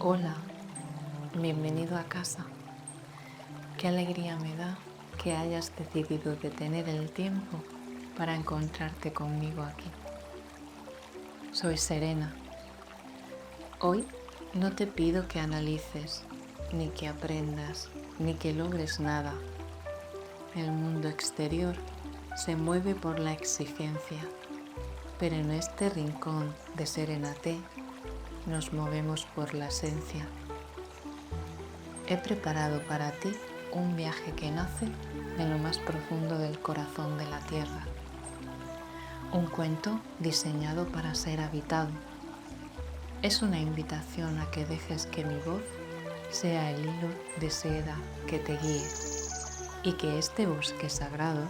Hola, bienvenido a casa. Qué alegría me da que hayas decidido detener el tiempo para encontrarte conmigo aquí. Soy Serena. Hoy no te pido que analices, ni que aprendas, ni que logres nada. El mundo exterior se mueve por la exigencia, pero en este rincón de Serenate nos movemos por la esencia. He preparado para ti un viaje que nace de lo más profundo del corazón de la tierra. Un cuento diseñado para ser habitado. Es una invitación a que dejes que mi voz sea el hilo de seda que te guíe y que este bosque sagrado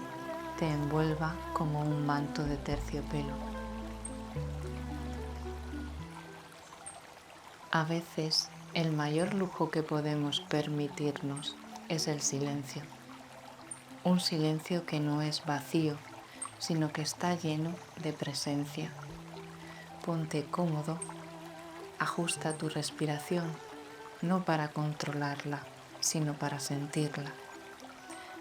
te envuelva como un manto de terciopelo. A veces, el mayor lujo que podemos permitirnos es el silencio. Un silencio que no es vacío, sino que está lleno de presencia. Ponte cómodo, ajusta tu respiración, no para controlarla, sino para sentirla.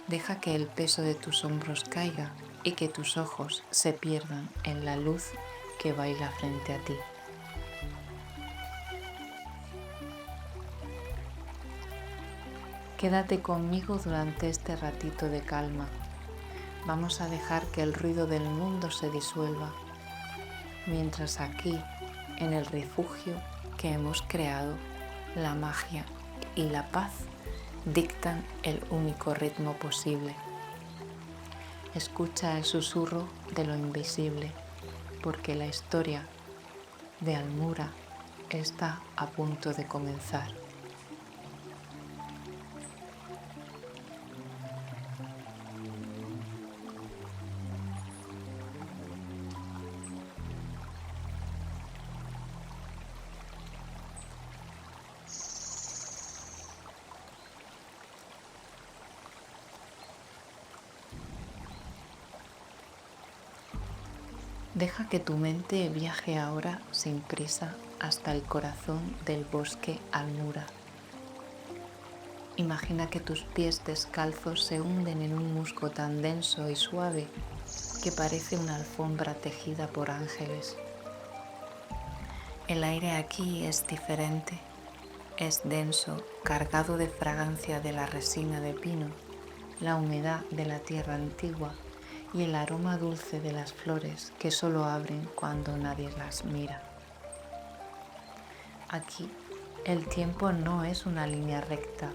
Deja que el peso de tus hombros caiga y que tus ojos se pierdan en la luz que baila frente a ti. Quédate conmigo durante este ratito de calma. Vamos a dejar que el ruido del mundo se disuelva, mientras aquí, en el refugio que hemos creado, la magia y la paz dictan el único ritmo posible. Escucha el susurro de lo invisible, porque la historia de Almura está a punto de comenzar. Deja que tu mente viaje ahora sin prisa hasta el corazón del bosque Almura. Imagina que tus pies descalzos se hunden en un musgo tan denso y suave que parece una alfombra tejida por ángeles. El aire aquí es diferente, es denso, cargado de fragancia de la resina de pino, la humedad de la tierra antigua y el aroma dulce de las flores que solo abren cuando nadie las mira. Aquí el tiempo no es una línea recta,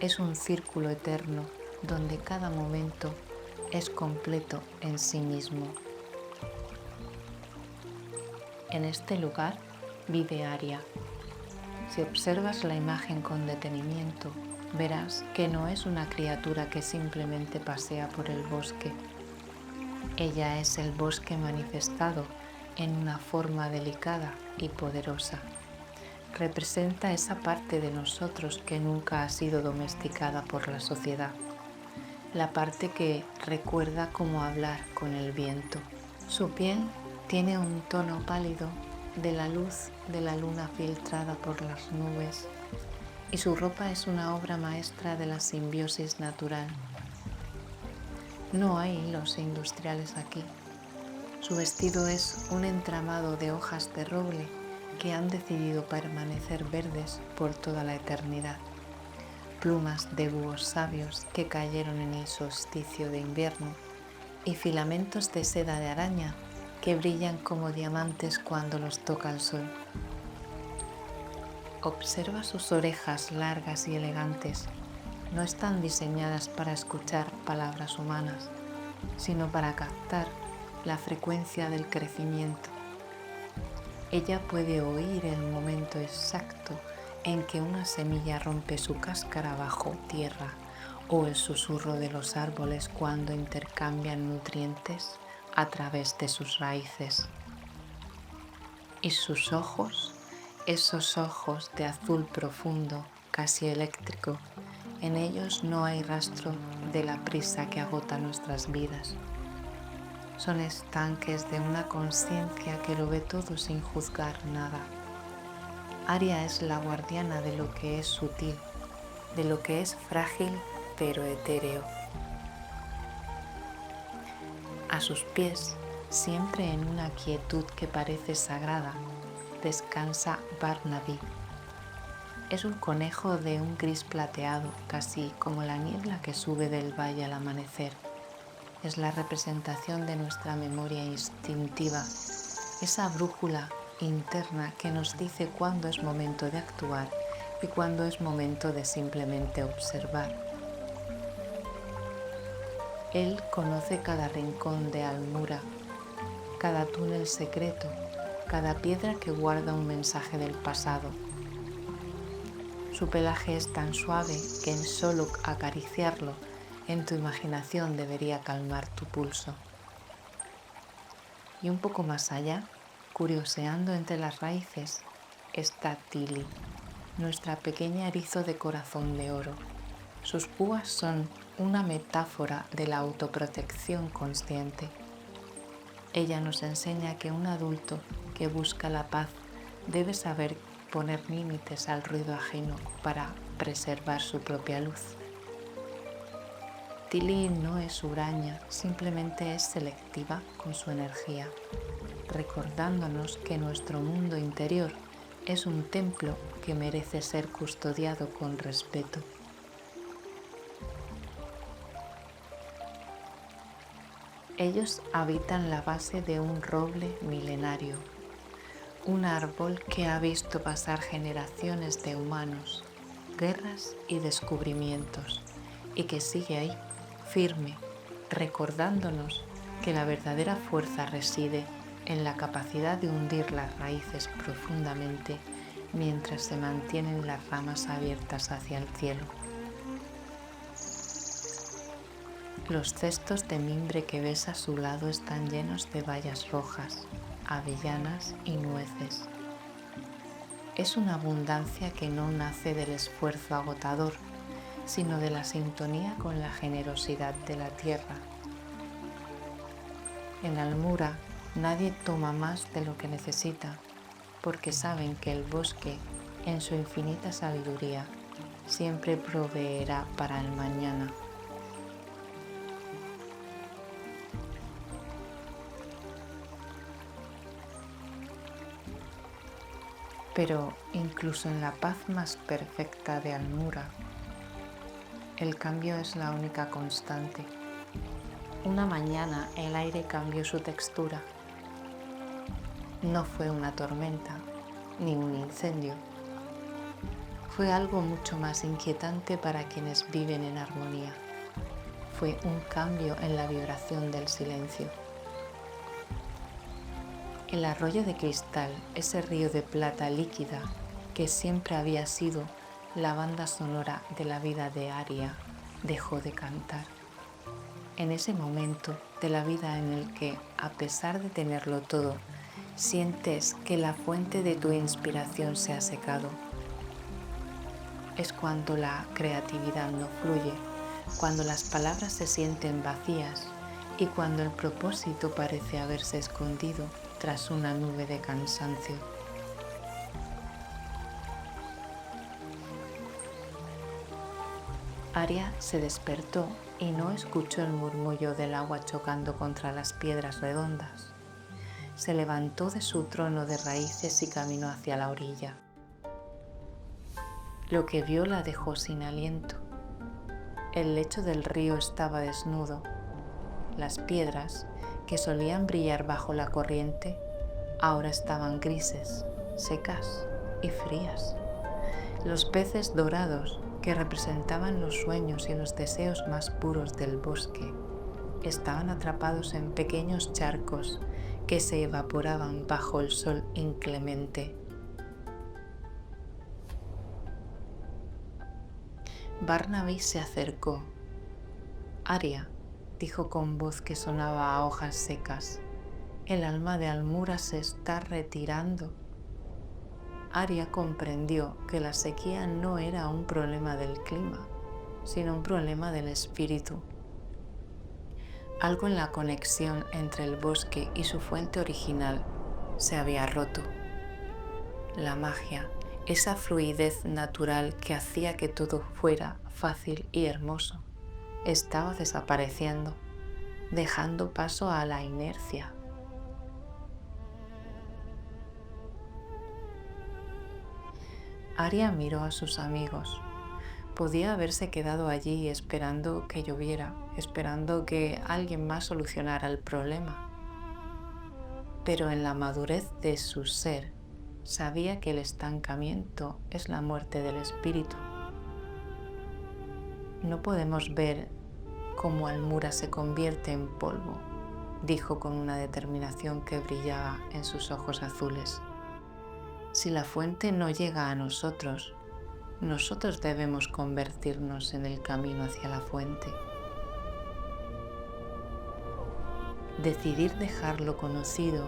es un círculo eterno donde cada momento es completo en sí mismo. En este lugar vive Aria. Si observas la imagen con detenimiento, verás que no es una criatura que simplemente pasea por el bosque. Ella es el bosque manifestado en una forma delicada y poderosa. Representa esa parte de nosotros que nunca ha sido domesticada por la sociedad, la parte que recuerda cómo hablar con el viento. Su piel tiene un tono pálido de la luz de la luna filtrada por las nubes y su ropa es una obra maestra de la simbiosis natural. No hay hilos industriales aquí. Su vestido es un entramado de hojas de roble que han decidido permanecer verdes por toda la eternidad. Plumas de búhos sabios que cayeron en el solsticio de invierno y filamentos de seda de araña que brillan como diamantes cuando los toca el sol. Observa sus orejas largas y elegantes. No están diseñadas para escuchar palabras humanas, sino para captar la frecuencia del crecimiento. Ella puede oír el momento exacto en que una semilla rompe su cáscara bajo tierra o el susurro de los árboles cuando intercambian nutrientes a través de sus raíces. Y sus ojos, esos ojos de azul profundo, casi eléctrico, en ellos no hay rastro de la prisa que agota nuestras vidas. Son estanques de una conciencia que lo ve todo sin juzgar nada. Aria es la guardiana de lo que es sutil, de lo que es frágil pero etéreo. A sus pies, siempre en una quietud que parece sagrada, descansa Barnaby. Es un conejo de un gris plateado, casi como la niebla que sube del valle al amanecer. Es la representación de nuestra memoria instintiva, esa brújula interna que nos dice cuándo es momento de actuar y cuándo es momento de simplemente observar. Él conoce cada rincón de Almura, cada túnel secreto, cada piedra que guarda un mensaje del pasado. Su pelaje es tan suave que en solo acariciarlo en tu imaginación debería calmar tu pulso. Y un poco más allá, curioseando entre las raíces, está Tilly, nuestra pequeña erizo de corazón de oro. Sus púas son una metáfora de la autoprotección consciente. Ella nos enseña que un adulto que busca la paz debe saber poner límites al ruido ajeno para preservar su propia luz. Tilly no es huraña, simplemente es selectiva con su energía, recordándonos que nuestro mundo interior es un templo que merece ser custodiado con respeto. Ellos habitan la base de un roble milenario, un árbol que ha visto pasar generaciones de humanos, guerras y descubrimientos, y que sigue ahí, firme, recordándonos que la verdadera fuerza reside en la capacidad de hundir las raíces profundamente mientras se mantienen las ramas abiertas hacia el cielo. Los cestos de mimbre que ves a su lado están llenos de bayas rojas, avellanas y nueces. Es una abundancia que no nace del esfuerzo agotador, sino de la sintonía con la generosidad de la tierra. En Almura nadie toma más de lo que necesita, porque saben que el bosque, en su infinita sabiduría, siempre proveerá para el mañana. Pero incluso en la paz más perfecta de Almura, el cambio es la única constante. Una mañana el aire cambió su textura. No fue una tormenta, ni un incendio. Fue algo mucho más inquietante para quienes viven en armonía. Fue un cambio en la vibración del silencio. El arroyo de cristal, ese río de plata líquida que siempre había sido la banda sonora de la vida de Aria, dejó de cantar. En ese momento de la vida en el que, a pesar de tenerlo todo, sientes que la fuente de tu inspiración se ha secado. Es cuando la creatividad no fluye, cuando las palabras se sienten vacías y cuando el propósito parece haberse escondido tras una nube de cansancio. Aria se despertó y no escuchó el murmullo del agua chocando contra las piedras redondas. Se levantó de su trono de raíces y caminó hacia la orilla. Lo que vio la dejó sin aliento. El lecho del río estaba desnudo. Las piedras, que solían brillar bajo la corriente, ahora estaban grises, secas y frías. Los peces dorados, que representaban los sueños y los deseos más puros del bosque, estaban atrapados en pequeños charcos que se evaporaban bajo el sol inclemente. Barnaby se acercó. Aria, dijo con voz que sonaba a hojas secas, el alma de Almura se está retirando. Aria comprendió que la sequía no era un problema del clima, sino un problema del espíritu. Algo en la conexión entre el bosque y su fuente original se había roto. La magia, esa fluidez natural que hacía que todo fuera fácil y hermoso, estaba desapareciendo, dejando paso a la inercia. Aria miró a sus amigos. Podía haberse quedado allí esperando que lloviera, esperando que alguien más solucionara el problema. Pero en la madurez de su ser, sabía que el estancamiento es la muerte del espíritu. No podemos ver cómo Almura se convierte en polvo, dijo con una determinación que brillaba en sus ojos azules. Si la fuente no llega a nosotros, nosotros debemos convertirnos en el camino hacia la fuente. Decidir dejar lo conocido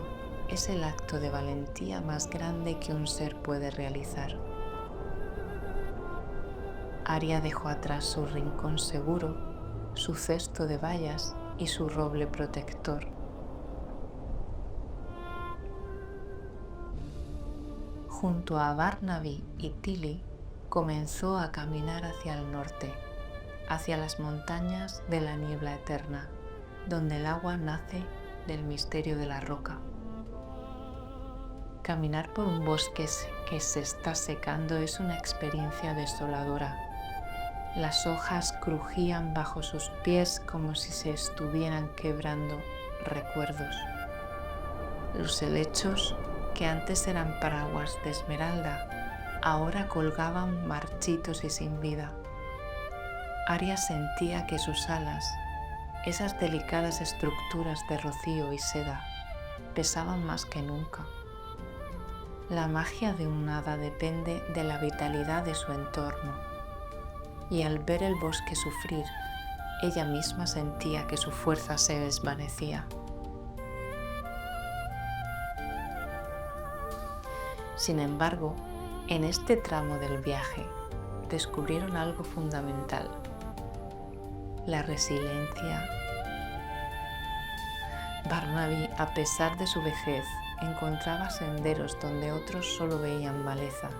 es el acto de valentía más grande que un ser puede realizar. Aria dejó atrás su rincón seguro, su cesto de bayas y su roble protector. Junto a Barnaby y Tilly, comenzó a caminar hacia el norte, hacia las montañas de la niebla eterna, donde el agua nace del misterio de la roca. Caminar por un bosque que se está secando es una experiencia desoladora. Las hojas crujían bajo sus pies como si se estuvieran quebrando recuerdos. Los helechos, que antes eran paraguas de esmeralda, ahora colgaban marchitos y sin vida. Aria sentía que sus alas, esas delicadas estructuras de rocío y seda, pesaban más que nunca. La magia de un hada depende de la vitalidad de su entorno, y al ver el bosque sufrir, ella misma sentía que su fuerza se desvanecía. Sin embargo, en este tramo del viaje, descubrieron algo fundamental: la resiliencia. Barnaby, a pesar de su vejez, encontraba senderos donde otros solo veían maleza.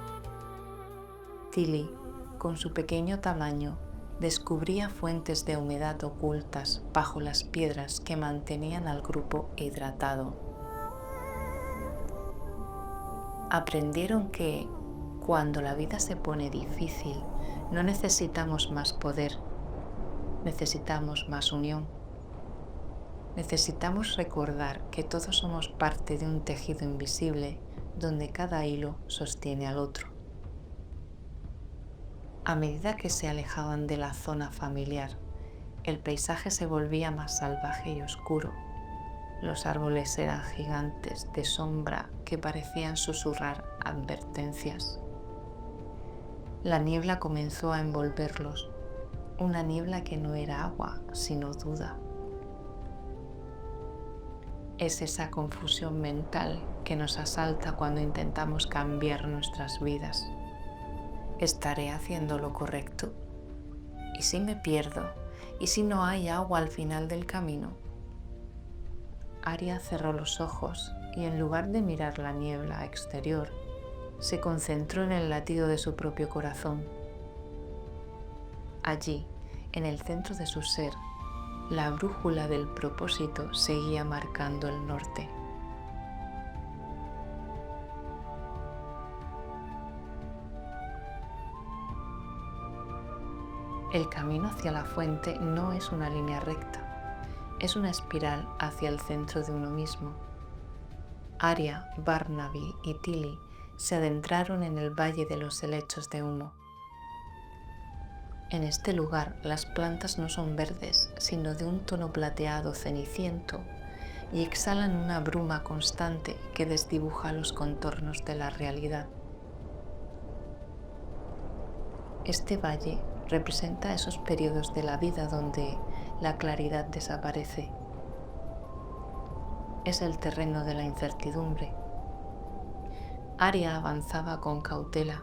Tilly, con su pequeño tamaño, descubría fuentes de humedad ocultas bajo las piedras que mantenían al grupo hidratado. Aprendieron que, cuando la vida se pone difícil, no necesitamos más poder, necesitamos más unión. Necesitamos recordar que todos somos parte de un tejido invisible donde cada hilo sostiene al otro. A medida que se alejaban de la zona familiar, el paisaje se volvía más salvaje y oscuro. Los árboles eran gigantes de sombra que parecían susurrar advertencias. La niebla comenzó a envolverlos, una niebla que no era agua, sino duda. Es esa confusión mental que nos asalta cuando intentamos cambiar nuestras vidas. ¿Estaré haciendo lo correcto? ¿Y si me pierdo? ¿Y si no hay agua al final del camino? Aria cerró los ojos y en lugar de mirar la niebla exterior, se concentró en el latido de su propio corazón. Allí, en el centro de su ser, la brújula del propósito seguía marcando el norte. El camino hacia la fuente no es una línea recta, es una espiral hacia el centro de uno mismo. Aria, Barnaby y Tilly se adentraron en el valle de los helechos de humo. En este lugar las plantas no son verdes, sino de un tono plateado ceniciento y exhalan una bruma constante que desdibuja los contornos de la realidad. Este valle representa esos periodos de la vida donde la claridad desaparece. Es el terreno de la incertidumbre. Aria avanzaba con cautela,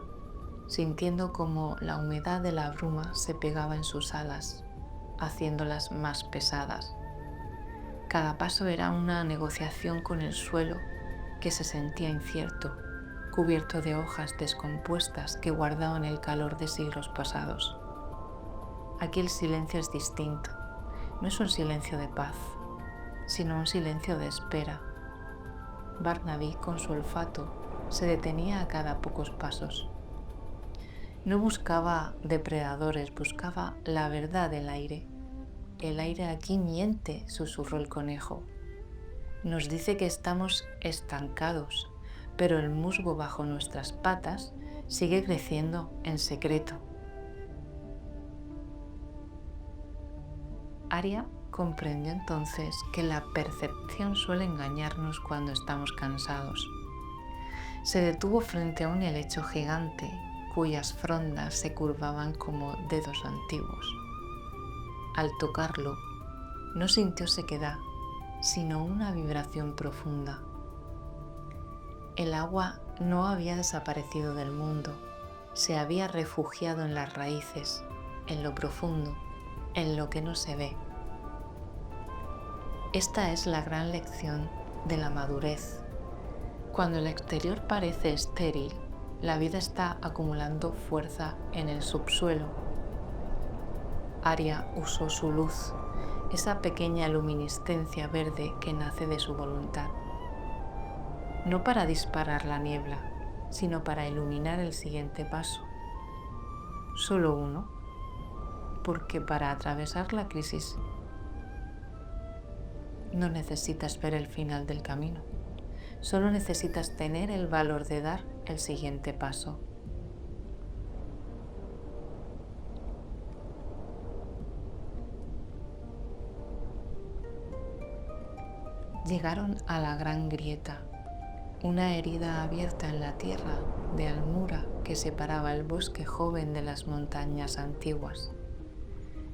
sintiendo cómo la humedad de la bruma se pegaba en sus alas, haciéndolas más pesadas. Cada paso era una negociación con el suelo que se sentía incierto, cubierto de hojas descompuestas que guardaban el calor de siglos pasados. Aquí el silencio es distinto. No es un silencio de paz, sino un silencio de espera. Barnaby, con su olfato, se detenía a cada pocos pasos. No buscaba depredadores, buscaba la verdad del aire. El aire aquí miente, susurró el conejo. Nos dice que estamos estancados, pero el musgo bajo nuestras patas sigue creciendo en secreto. Aria comprendió entonces que la percepción suele engañarnos cuando estamos cansados. Se detuvo frente a un helecho gigante cuyas frondas se curvaban como dedos antiguos. Al tocarlo, no sintió sequedad, sino una vibración profunda. El agua no había desaparecido del mundo, se había refugiado en las raíces, en lo profundo, en lo que no se ve. Esta es la gran lección de la madurez. Cuando el exterior parece estéril, la vida está acumulando fuerza en el subsuelo. Aria usó su luz, esa pequeña luminiscencia verde que nace de su voluntad, no para disparar la niebla, sino para iluminar el siguiente paso. Solo uno, porque para atravesar la crisis no necesitas ver el final del camino, solo necesitas tener el valor de dar el siguiente paso. Llegaron a la gran grieta, una herida abierta en la tierra de Almura que separaba el bosque joven de las montañas antiguas.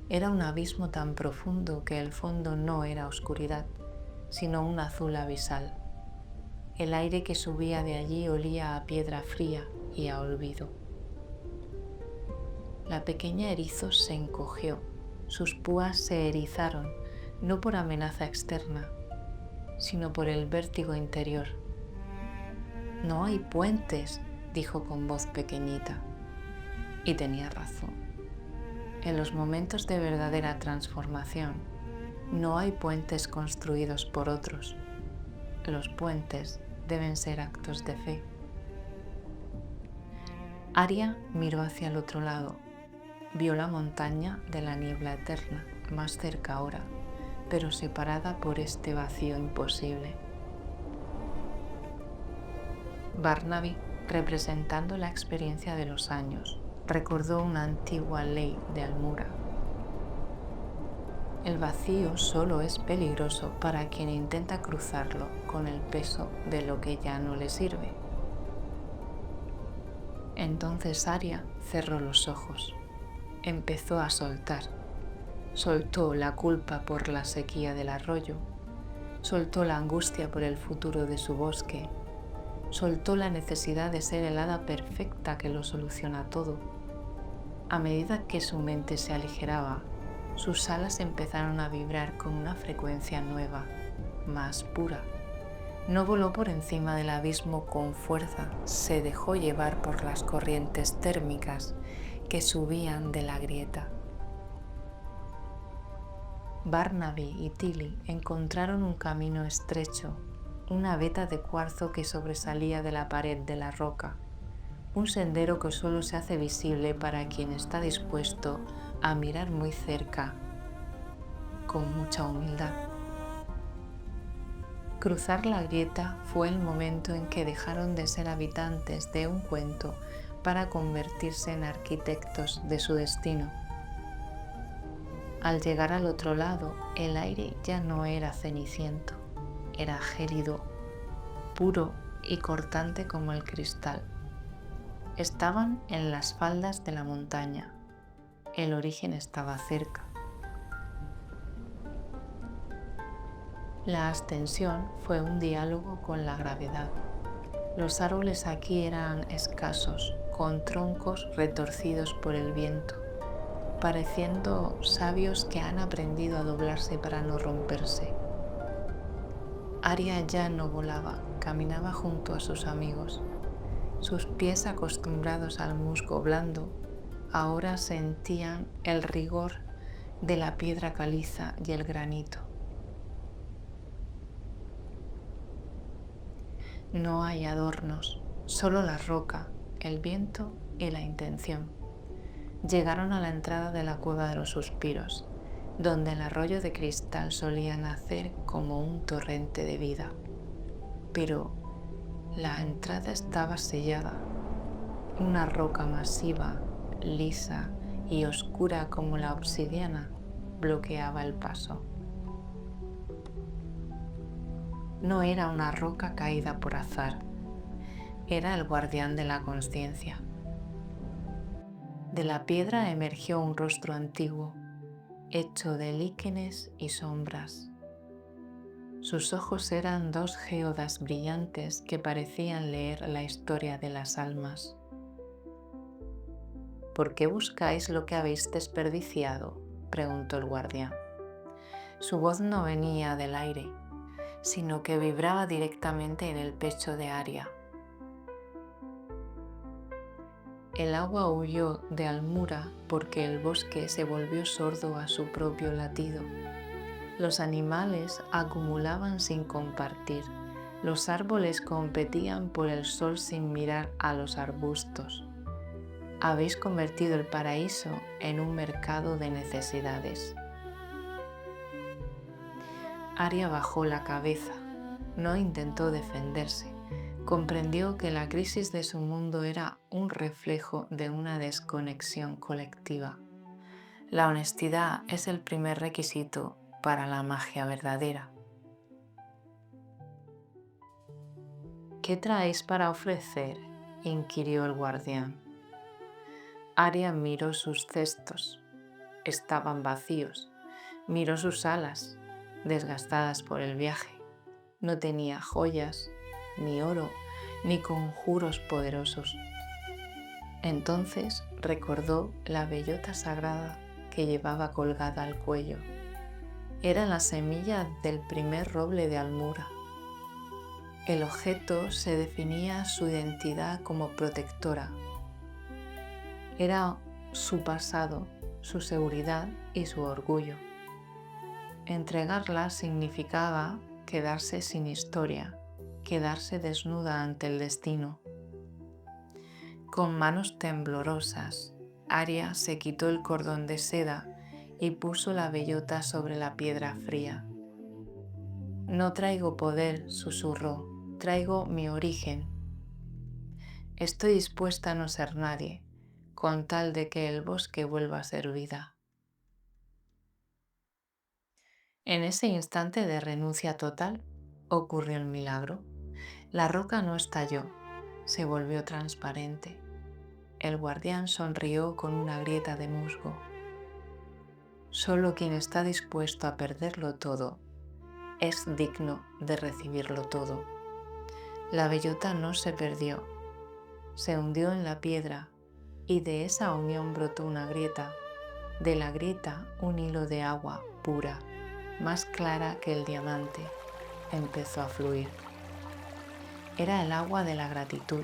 Era un abismo tan profundo que el fondo no era oscuridad, sino un azul abisal. El aire que subía de allí olía a piedra fría y a olvido. La pequeña erizo se encogió, sus púas se erizaron, no por amenaza externa, sino por el vértigo interior. No hay puentes, dijo con voz pequeñita. Y tenía razón. En los momentos de verdadera transformación, no hay puentes construidos por otros. Los puentes deben ser actos de fe. Aria miró hacia el otro lado. Vio la montaña de la niebla eterna, más cerca ahora, pero separada por este vacío imposible. Barnaby, representando la experiencia de los años, recordó una antigua ley de Almura. El vacío solo es peligroso para quien intenta cruzarlo con el peso de lo que ya no le sirve. Entonces Aria cerró los ojos, empezó a soltar. Soltó la culpa por la sequía del arroyo, soltó la angustia por el futuro de su bosque, soltó la necesidad de ser el hada perfecta que lo soluciona todo. A medida que su mente se aligeraba, sus alas empezaron a vibrar con una frecuencia nueva, más pura. No voló por encima del abismo con fuerza, se dejó llevar por las corrientes térmicas que subían de la grieta. Barnaby y Tilly encontraron un camino estrecho, una veta de cuarzo que sobresalía de la pared de la roca, un sendero que solo se hace visible para quien está dispuesto a mirar muy cerca, con mucha humildad. Cruzar la grieta fue el momento en que dejaron de ser habitantes de un cuento para convertirse en arquitectos de su destino. Al llegar al otro lado, el aire ya no era ceniciento, era gélido, puro y cortante como el cristal. Estaban en las faldas de la montaña. El origen estaba cerca. La ascensión fue un diálogo con la gravedad. Los árboles aquí eran escasos, con troncos retorcidos por el viento, pareciendo sabios que han aprendido a doblarse para no romperse. Aria ya no volaba, caminaba junto a sus amigos. Sus pies, acostumbrados al musgo blando, ahora sentían el rigor de la piedra caliza y el granito. No hay adornos, solo la roca, el viento y la intención. Llegaron a la entrada de la cueva de los suspiros, donde el arroyo de cristal solía nacer como un torrente de vida. Pero la entrada estaba sellada. Una roca masiva, lisa y oscura como la obsidiana, bloqueaba el paso. No era una roca caída por azar, era el guardián de la consciencia. De la piedra emergió un rostro antiguo, hecho de líquenes y sombras. Sus ojos eran dos geodas brillantes que parecían leer la historia de las almas. ¿Por qué buscáis lo que habéis desperdiciado?, preguntó el guardián. Su voz no venía del aire, sino que vibraba directamente en el pecho de Aria. El agua huyó de Almura porque el bosque se volvió sordo a su propio latido. Los animales acumulaban sin compartir. Los árboles competían por el sol sin mirar a los arbustos. Habéis convertido el paraíso en un mercado de necesidades. Aria bajó la cabeza. No intentó defenderse. Comprendió que la crisis de su mundo era un reflejo de una desconexión colectiva. La honestidad es el primer requisito para la magia verdadera. ¿Qué traéis para ofrecer?, inquirió el guardián. Aria miró sus cestos. Estaban vacíos. Miró sus alas, desgastadas por el viaje. No tenía joyas, ni oro, ni conjuros poderosos. Entonces recordó la bellota sagrada que llevaba colgada al cuello. Era la semilla del primer roble de Almura. El objeto se definía su identidad como protectora. Era su pasado, su seguridad y su orgullo. Entregarla significaba quedarse sin historia, quedarse desnuda ante el destino. Con manos temblorosas, Aria se quitó el cordón de seda y puso la bellota sobre la piedra fría. No traigo poder, susurró, traigo mi origen. Estoy dispuesta a no ser nadie, con tal de que el bosque vuelva a ser vida. En ese instante de renuncia total, ocurrió el milagro. La roca no estalló, se volvió transparente. El guardián sonrió con una grieta de musgo. Solo quien está dispuesto a perderlo todo es digno de recibirlo todo. La bellota no se perdió, se hundió en la piedra y de esa unión brotó una grieta, de la grieta un hilo de agua pura, más clara que el diamante, empezó a fluir. Era el agua de la gratitud.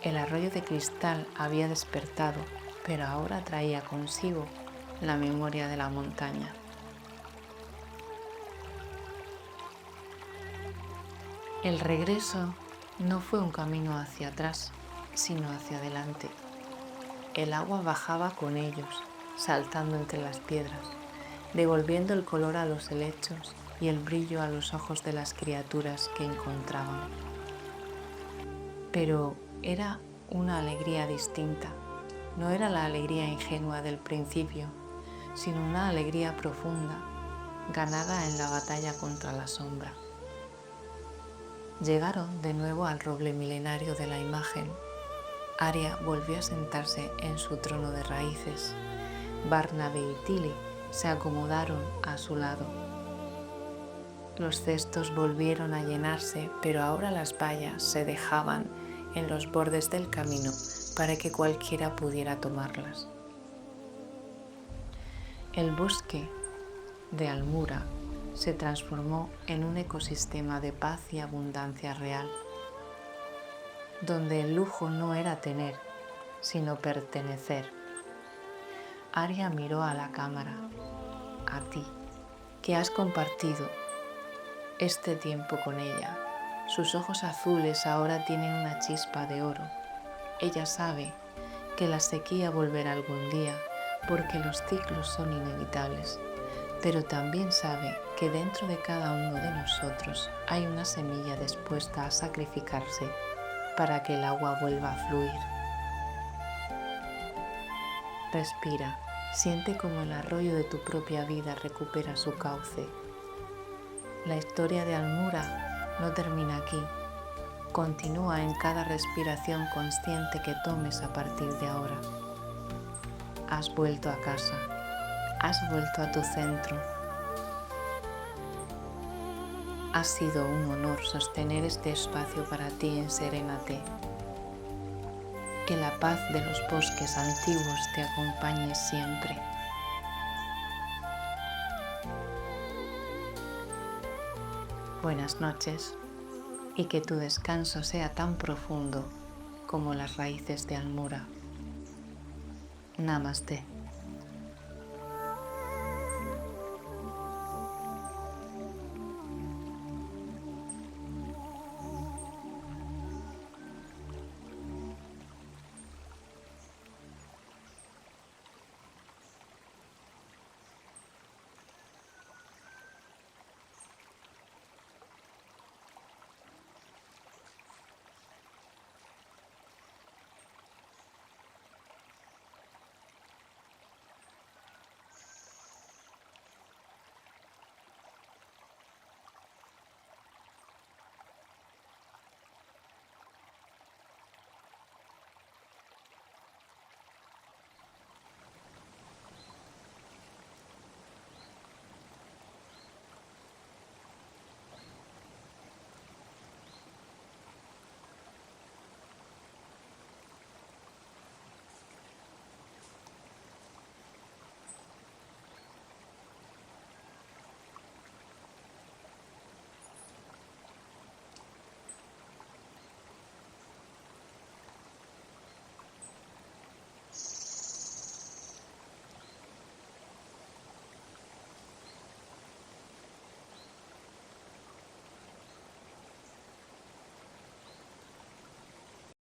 El arroyo de cristal había despertado, pero ahora traía consigo la memoria de la montaña. El regreso no fue un camino hacia atrás, sino hacia adelante. El agua bajaba con ellos, saltando entre las piedras, devolviendo el color a los helechos y el brillo a los ojos de las criaturas que encontraban. Pero era una alegría distinta. No era la alegría ingenua del principio, sino una alegría profunda, ganada en la batalla contra la sombra. Llegaron de nuevo al roble milenario de la imagen. Aria volvió a sentarse en su trono de raíces. Barnabe y Tilly se acomodaron a su lado. Los cestos volvieron a llenarse, pero ahora las vallas se dejaban en los bordes del camino para que cualquiera pudiera tomarlas. El bosque de Almura se transformó en un ecosistema de paz y abundancia real. donde el lujo no era tener, sino pertenecer. Aria miró a la cámara, a ti, que has compartido este tiempo con ella. Sus ojos azules ahora tienen una chispa de oro. Ella sabe que la sequía volverá algún día, porque los ciclos son inevitables, pero también sabe que dentro de cada uno de nosotros hay una semilla dispuesta a sacrificarse para que el agua vuelva a fluir. Respira, siente como el arroyo de tu propia vida recupera su cauce. La historia de Almura no termina aquí, continúa en cada respiración consciente que tomes a partir de ahora. Has vuelto a casa, has vuelto a tu centro. Ha sido un honor sostener este espacio para ti en Serénate. Que la paz de los bosques antiguos te acompañe siempre. Buenas noches y que tu descanso sea tan profundo como las raíces de Almura. Namaste.